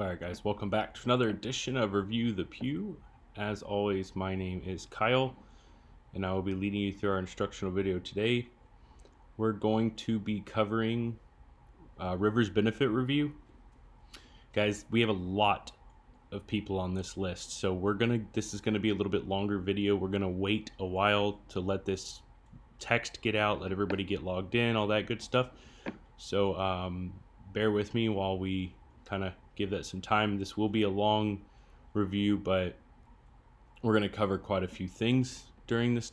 Alright guys, welcome back to another edition of Review the Pew. As always, my name is Kyle, and I will be leading you through our instructional video today. We're going to be covering Rivers Benefit Review. Guys, we have a lot of people on this list, so this is gonna be a little bit longer video. We're gonna wait a while to let this text get out, let everybody get logged in, all that good stuff. So bear with me while we kind of give that some time. This will be a long review, but we're going to cover quite a few things during this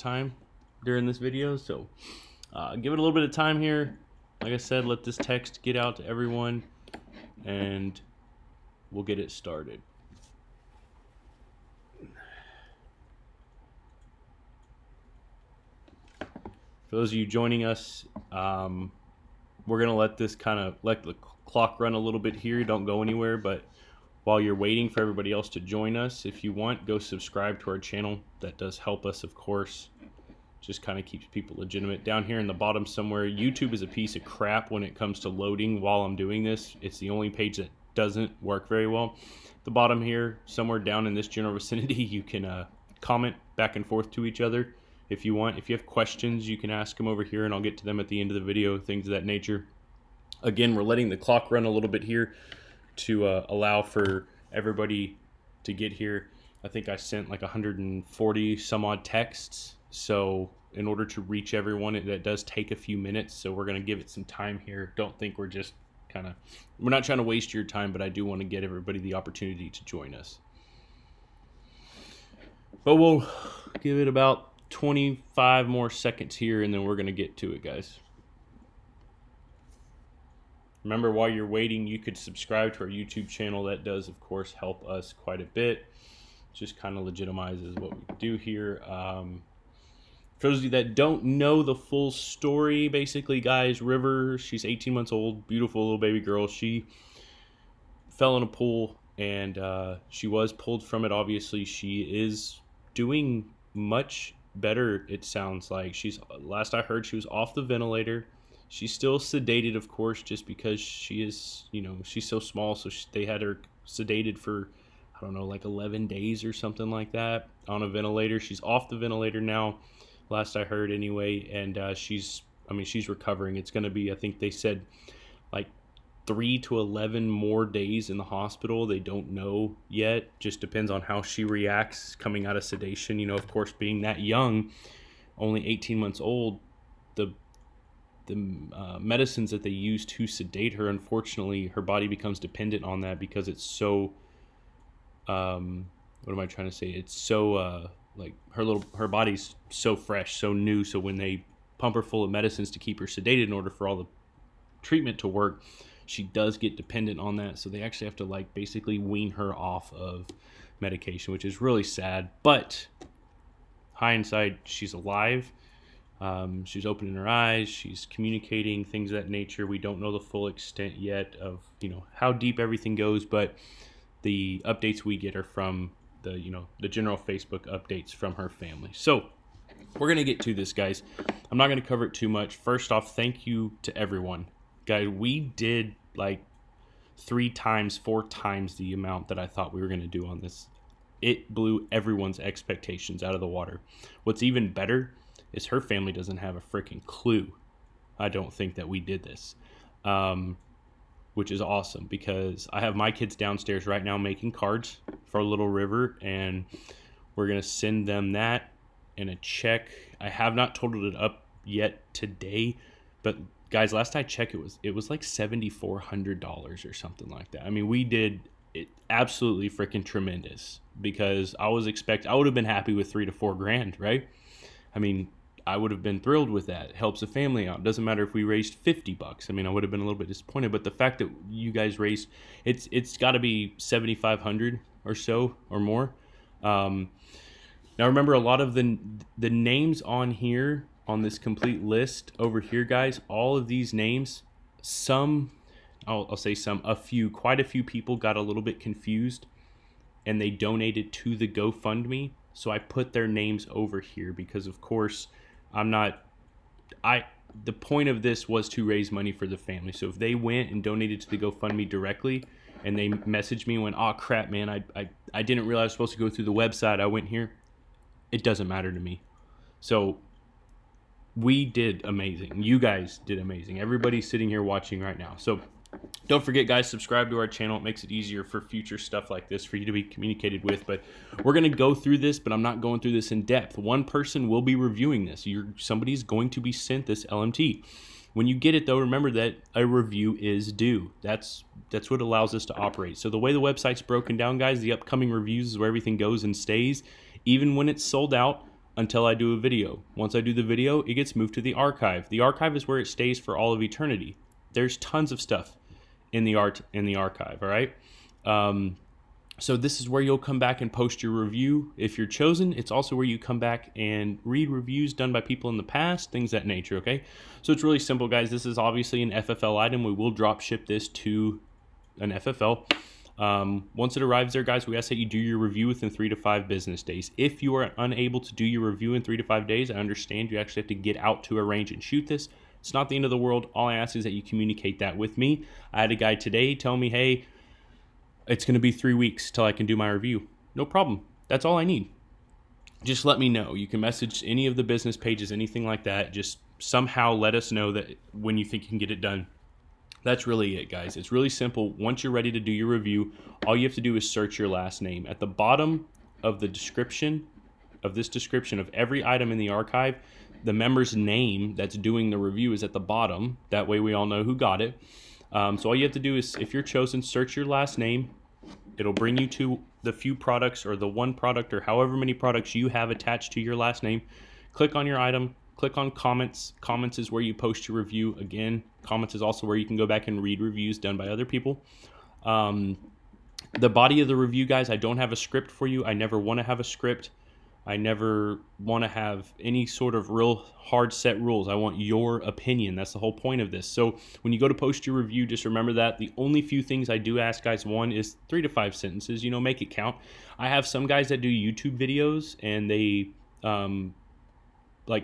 video. So give it a little bit of time here. Like I said, let this text get out to everyone and we'll get it started. For those of you joining us, we're going to let the clock run a little bit here. Don't go anywhere, but while you're waiting for everybody else to join us, if you want, go subscribe to our channel. That does help us, of course. Just kind of keeps people legitimate. Down here in the bottom somewhere, YouTube is a piece of crap when it comes to loading while I'm doing this. It's the only page that doesn't work very well. The bottom here, somewhere down in this general vicinity, you can comment back and forth to each other if you want. If you have questions, you can ask them over here and I'll get to them at the end of the video, things of that nature. Again, we're letting the clock run a little bit here to allow for everybody to get here. I think I sent like 140 some odd texts. So in order to reach everyone, that does take a few minutes. So we're going to give it some time here. Don't think we're just we're not trying to waste your time, but I do want to get everybody the opportunity to join us. But we'll give it about 25 more seconds here and then we're going to get to it, guys. Remember, while you're waiting, you could subscribe to our YouTube channel. That does, of course, help us quite a bit. Just kind of legitimizes what we do here. For those of you that don't know the full story, basically, guys, River, she's 18 months old, beautiful little baby girl. She fell in a pool and she was pulled from it. Obviously, she is doing much better, it sounds like. Last I heard, she was off the ventilator. She's still sedated, of course, just because she is, she's so small. So they had her sedated for, I don't know, like 11 days or something like that on a ventilator. She's off the ventilator now, last I heard anyway. And she's recovering. It's going to be, I think they said, like 3 to 11 more days in the hospital. They don't know yet. Just depends on how she reacts coming out of sedation. Of course, being that young, only 18 months old, the medicines that they use to sedate her, unfortunately, her body becomes dependent on that because it's so, what am I trying to say? It's so, like her body's so fresh, so new. So when they pump her full of medicines to keep her sedated in order for all the treatment to work, she does get dependent on that. So they actually have to basically wean her off of medication, which is really sad. But hindsight, she's alive. She's opening her eyes, she's communicating, things of that nature. We don't know the full extent yet of, how deep everything goes, but the updates we get are from the general Facebook updates from her family. So we're going to get to this, guys. I'm not going to cover it too much. First off, thank you to everyone. Guys, we did 4 times the amount that I thought we were going to do on this. It blew everyone's expectations out of the water. What's even better is her family doesn't have a freaking clue, I don't think, that we did this, which is awesome because I have my kids downstairs right now making cards for Little River, and we're going to send them that and a check. I have not totaled it up yet today, but guys, last I checked, it was like $7,400 or something like that. I mean, we did it absolutely freaking tremendous because I would have been happy with $3,000 to $4,000, right? I mean, I would have been thrilled with that. It helps the family out. Doesn't matter if we raised $50. I mean, I would have been a little bit disappointed, but the fact that you guys raised, it's got to be $7,500 or so or more. Now remember, a lot of the names on here on this complete list over here, guys, all of these names, quite a few people got a little bit confused and they donated to the GoFundMe. So I put their names over here because, of course, the point of this was to raise money for the family. So if they went and donated to the GoFundMe directly, and they messaged me and went, oh crap, man, I didn't realize I was supposed to go through the website. I went here. It doesn't matter to me. So we did amazing. You guys did amazing. Everybody's sitting here watching right now. So don't forget, guys, subscribe to our channel. It makes it easier for future stuff like this for you to be communicated with. But we're going to go through this, but I'm not going through this in depth. One person will be reviewing this. Somebody's going to be sent this LMT. When you get it, though, remember that a review is due. That's what allows us to operate. So the way the website's broken down, guys, the upcoming reviews is where everything goes and stays, even when it's sold out, until I do a video. Once I do the video, it gets moved to the archive. The archive is where it stays for all of eternity. There's tons of stuff in the archive, all right? So this is where you'll come back and post your review if you're chosen. It's also where you come back and read reviews done by people in the past, things of that nature, okay? So it's really simple, guys. This is obviously an FFL item. We will drop ship this to an FFL. Once it arrives there, guys, we ask that you do your review within 3 to 5 business days. If you are unable to do your review in 3 to 5 days, I understand you actually have to get out to a range and shoot this. It's not the end of the world. All I ask is that you communicate that with me. I had a guy today tell me, hey, it's going to be 3 weeks till I can do my review. No problem. That's all I need. Just let me know. You can message any of the business pages, anything like that. Just somehow let us know that when you think you can get it done. That's really it, guys. It's really simple. Once you're ready to do your review, all you have to do is search your last name. At the bottom of the description of every item in the archive, the member's name that's doing the review is at the bottom. That way we all know who got it. So all you have to do is, if you're chosen, search your last name. It'll bring you to the few products or the one product or however many products you have attached to your last name. Click on your item. Click on comments. Comments is where you post your review. Again, comments is also where you can go back and read reviews done by other people. The body of the review, guys, I don't have a script for you. I never want to have a script. I never want to have any sort of real hard set rules. I want your opinion. That's the whole point of this. So when you go to post your review, just remember that. The only few things I do ask, guys, one is 3 to 5 sentences, make it count. I have some guys that do YouTube videos and they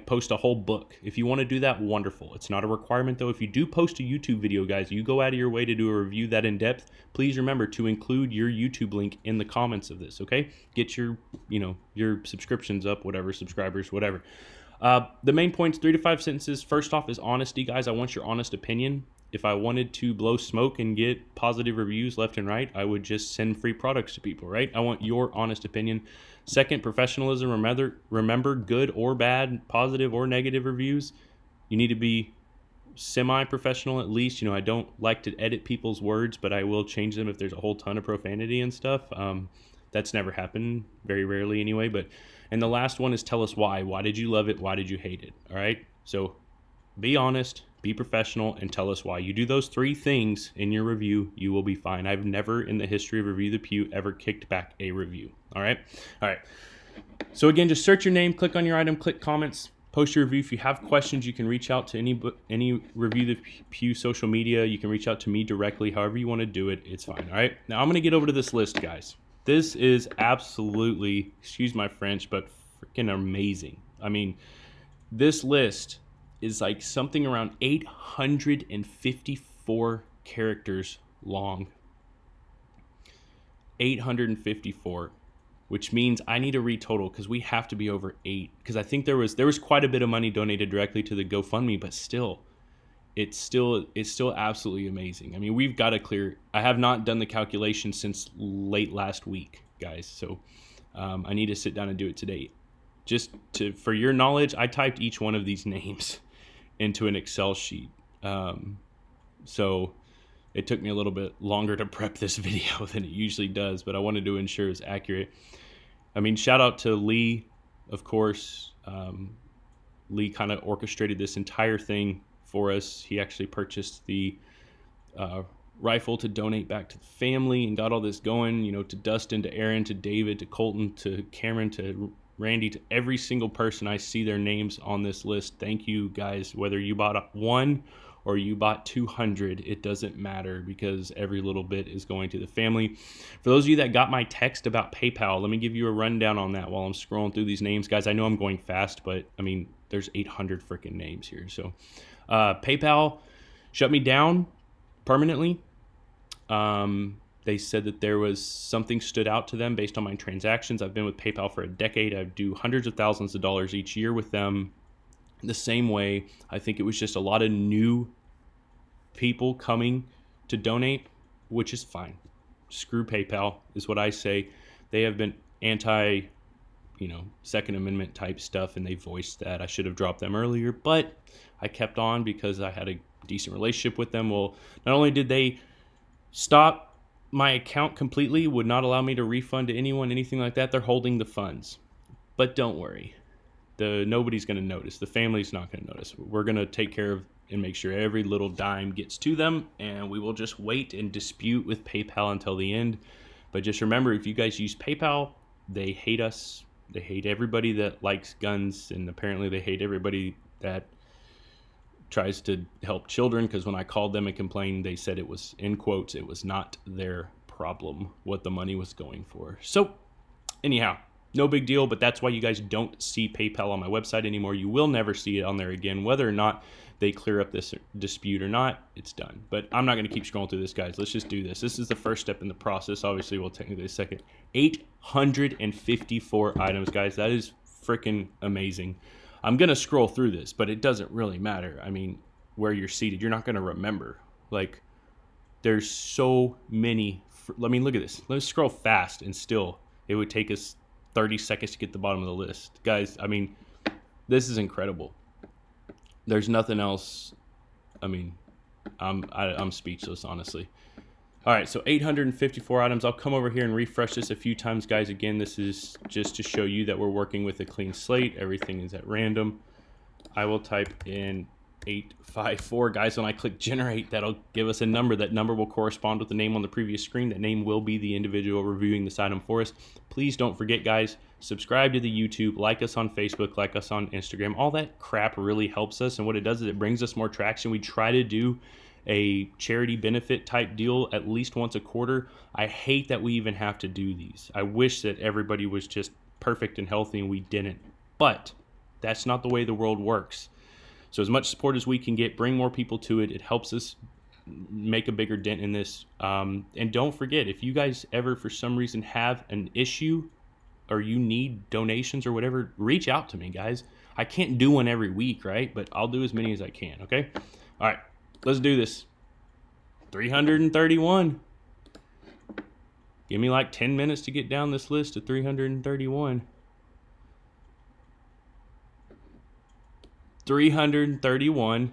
post a whole book. If you want to do that, wonderful. It's not a requirement, though. If you do post a YouTube video, guys, you go out of your way to do a review that in depth, please remember to include your YouTube link in the comments of this, okay? Get your subscriptions up, whatever, subscribers, whatever. The main points, 3 to 5 sentences. First off is honesty, guys. I want your honest opinion. If I wanted to blow smoke and get positive reviews left and right, I would just send free products to people, right? I want your honest opinion. Second, professionalism. Remember, good or bad, positive or negative reviews, you need to be semi-professional at least. I don't like to edit people's words, but I will change them if there's a whole ton of profanity and stuff. That's never happened, very rarely anyway. And the last one is tell us why. Why did you love it? Why did you hate it? All right? So be honest, be professional, and tell us why. You do those 3 things in your review, you will be fine. I've never in the history of Review the Pew ever kicked back a review. All right? So again, just search your name, click on your item, click comments, post your review. If you have questions, you can reach out to any Review the Pew social media. You can reach out to me directly, however you want to do it. It's fine. All right? Now I'm going to get over to this list, guys. This is absolutely, excuse my French, but freaking amazing. I mean, this list is like something around 854 characters long. 854, which means I need to read total because we have to be over 8. Because I think there was quite a bit of money donated directly to the GoFundMe, but still, it's still absolutely amazing. I mean, we've got to clear. I have not done the calculation since late last week, guys. So I need to sit down and do it today. For your knowledge, I typed each one of these names into an Excel sheet. So it took me a little bit longer to prep this video than it usually does, but I wanted to ensure it's accurate. I mean, shout out to Lee, of course. Lee kind of orchestrated this entire thing for us. He actually purchased the rifle to donate back to the family and got all this going, to Dustin, to Aaron, to David, to Colton, to Cameron, to Randy, to every single person I see their names on this list. Thank you, guys. Whether you bought 1 or you bought 200, it doesn't matter because every little bit is going to the family. For those of you that got my text about PayPal, let me give you a rundown on that while I'm scrolling through these names. Guys, I know I'm going fast, but I mean, there's 800 freaking names here. So PayPal shut me down permanently. They said that there was something stood out to them based on my transactions. I've been with PayPal for a decade. I do hundreds of thousands of dollars each year with them. The same way, I think it was just a lot of new people coming to donate, which is fine. Screw PayPal is what I say. They have been anti, Second Amendment type stuff, and they voiced that. I should have dropped them earlier, but I kept on because I had a decent relationship with them. Well, not only did they stop my account completely, would not allow me to refund to anyone, anything like that, they're holding the funds. But don't worry. Nobody's going to notice. The family's not going to notice. We're going to take care of and make sure every little dime gets to them, and we will just wait and dispute with PayPal until the end. But just remember, if you guys use PayPal, they hate us. They hate everybody that likes guns, and apparently they hate everybody that tries to help children, because when I called them and complained, they said it was, in quotes, it was not their problem what the money was going for. So anyhow, no big deal, but that's why you guys don't see PayPal on my website anymore. You will never see it on there again. Whether or not they clear up this dispute or not, it's done. But I'm not going to keep scrolling through this, guys. Let's just do this. This is the first step in the process. Obviously, we'll technically a second. 854 items, guys. That is freaking amazing. I'm going to scroll through this, but it doesn't really matter. I mean, where you're seated, you're not going to remember. Like, there's so many. I mean, look at this. Let's scroll fast, and still, it would take us 30 seconds to get to the bottom of the list. Guys, I mean, this is incredible. There's nothing else. I mean, I'm speechless, honestly. All right, so 854 items. I'll come over here and refresh this a few times, guys. Again, this is just to show you that we're working with a clean slate. Everything is at random. I will type in 854. Guys, when I click generate, that'll give us a number. That number will correspond with the name on the previous screen. That name will be the individual reviewing this item for us. Please don't forget, guys, subscribe to the YouTube, like us on Facebook, like us on Instagram. All that crap really helps us, and what it does is it brings us more traction. We try to do a charity benefit type deal at least once a quarter. I hate that we even have to do these. I wish that everybody was just perfect and healthy and we didn't, but that's not the way the world works. So as much support as we can get, bring more people to it. It helps us make a bigger dent in this. And don't forget, if you guys ever for some reason have an issue or you need donations or whatever, reach out to me, guys. I can't do one every week, right? But I'll do as many as I can, okay? All right, let's do this. 331. Give me like 10 minutes to get down this list to 331. 331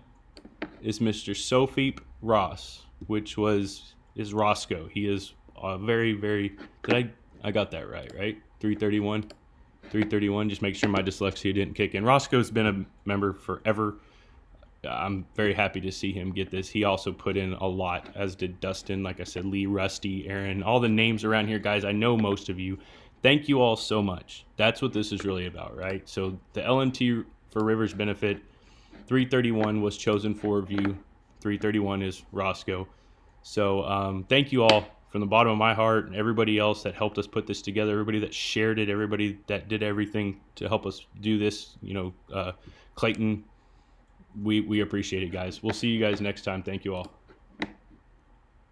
is Mr. Sofeep Ross, which is Roscoe. He is very, very, I got that right? 331, just make sure my dyslexia didn't kick in. Roscoe's been a member forever. I'm very happy to see him get this. He also put in a lot, as did Dustin, like I said, Lee, Rusty, Aaron, all the names around here, guys. I know most of you. Thank you all so much. That's what this is really about, right? So the LMT for Rivers benefit, 331 was chosen for review. 331 is Roscoe. So thank you all from the bottom of my heart, and everybody else that helped us put this together, everybody that shared it, everybody that did everything to help us do this. Clayton, we appreciate it, guys. We'll see you guys next time. Thank you all.